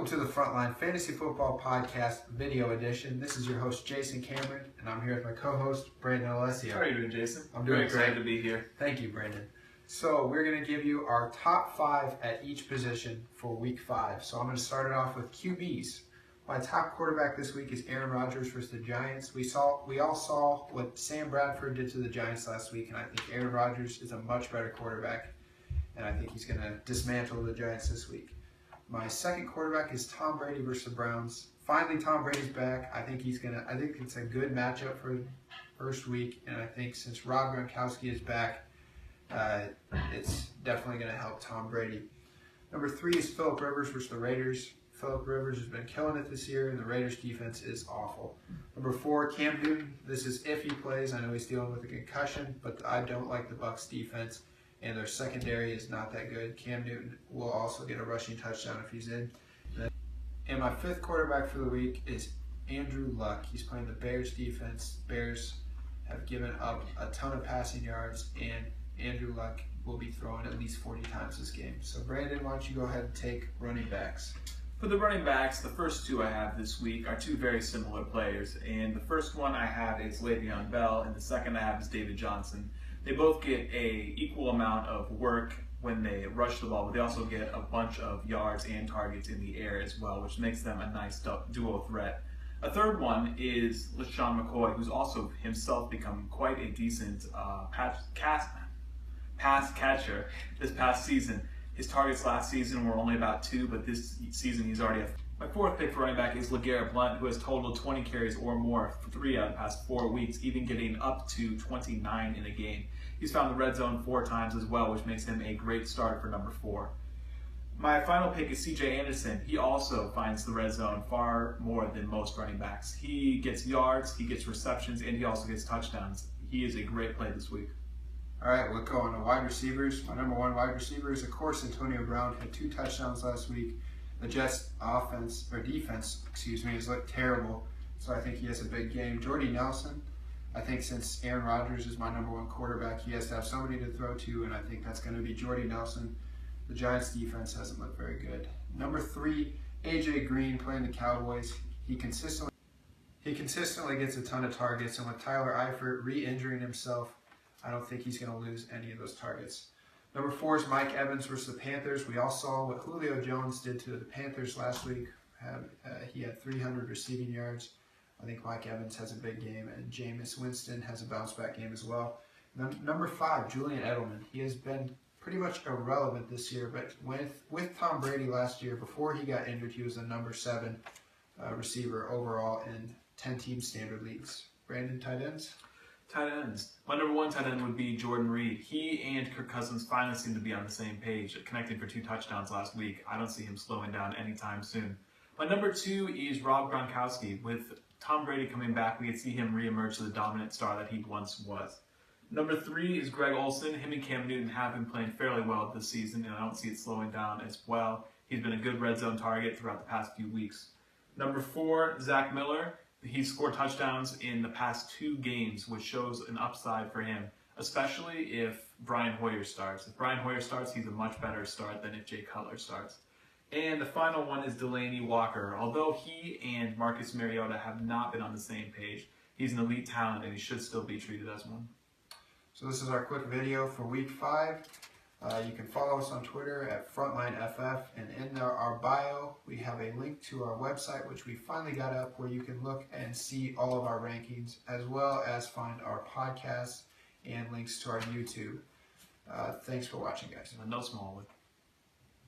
Welcome to the Frontline Fantasy Football Podcast video edition. This is your host, Jason Cameron, and I'm here with my co-host, Brandon Alessio. How are you doing, Jason? I'm doing excited to be here. Thank you, Brandon. So we're going to give you our top 5 at each position for Week 5. So I'm going to start it off with QBs. My top quarterback this week is Aaron Rodgers versus the Giants. We all saw what Sam Bradford did to the Giants last week, and I think Aaron Rodgers is a much better quarterback, and I think he's going to dismantle the Giants this week. My second quarterback is Tom Brady versus the Browns. Finally, Tom Brady's back. I think it's a good matchup for the first week, and I think since Rob Gronkowski is back, it's definitely going to help Tom Brady. Number 3 is Phillip Rivers versus the Raiders. Phillip Rivers has been killing it this year, and the Raiders' defense is awful. Number 4, Cam Newton. This is if he plays. I know he's dealing with a concussion, but I don't like the Bucs' defense, and their secondary is not that good. Cam Newton will also get a rushing touchdown if he's in. And my 5th quarterback for the week is Andrew Luck. He's playing the Bears' defense. Bears have given up a ton of passing yards, and Andrew Luck will be throwing at least 40 times this game. So, Brandon, why don't you go ahead and take running backs? For the running backs, the first 2 I have this week are 2 very similar players. And the first one I have is Le'Veon Bell, and the second I have is David Johnson. They both get a equal amount of work when they rush the ball, but they also get a bunch of yards and targets in the air as well, which makes them a nice duo threat. A third one is LeSean McCoy, who's also himself become quite a decent pass catcher this past season. His targets last season were only about 2, but this season he's already at. My 4th pick for running back is LeGarrette Blount, who has totaled 20 carries or more for 3 out of the past 4 weeks, even getting up to 29 in a game. He's found the red zone 4 times as well, which makes him a great starter for number 4. My final pick is C.J. Anderson. He also finds the red zone far more than most running backs. He gets yards, he gets receptions, and he also gets touchdowns. He is a great play this week. All right, we'll go on to wide receivers. My number 1 wide receiver is, of course, Antonio Brown. Had 2 touchdowns last week. The Jets' defense has looked terrible, so I think he has a big game. Jordy Nelson, I think since Aaron Rodgers is my number 1 quarterback, he has to have somebody to throw to, and I think that's going to be Jordy Nelson. The Giants' defense hasn't looked very good. Number 3, A.J. Green playing the Cowboys. He consistently gets a ton of targets, and with Tyler Eifert re-injuring himself, I don't think he's going to lose any of those targets. Number 4 is Mike Evans versus the Panthers. We all saw what Julio Jones did to the Panthers last week. He had 300 receiving yards. I think Mike Evans has a big game, and Jameis Winston has a bounce-back game as well. Number 5, Julian Edelman. He has been pretty much irrelevant this year, but with Tom Brady last year, before he got injured, he was the number 7 receiver overall in 10-team standard leagues. Brandon, tight ends? Tight ends. My number 1 tight end would be Jordan Reed. He and Kirk Cousins finally seem to be on the same page, connecting for 2 touchdowns last week. I don't see him slowing down anytime soon. My number 2 is Rob Gronkowski. With Tom Brady coming back, we could see him reemerge to the dominant star that he once was. Number 3 is Greg Olsen. Him and Cam Newton have been playing fairly well this season, and I don't see it slowing down as well. He's been a good red zone target throughout the past few weeks. Number 4, Zach Miller. He's scored touchdowns in the past 2 games, which shows an upside for him, especially if Brian Hoyer starts. If Brian Hoyer starts, he's a much better start than if Jay Cutler starts. And the final one is Delanie Walker. Although he and Marcus Mariota have not been on the same page, he's an elite talent and he should still be treated as one. So this is our quick video for Week 5. You can follow us on Twitter at FrontlineFF, and in our bio we have a link to our website, which we finally got up, where you can look and see all of our rankings, as well as find our podcasts and links to our YouTube. Thanks for watching, guys. No small one.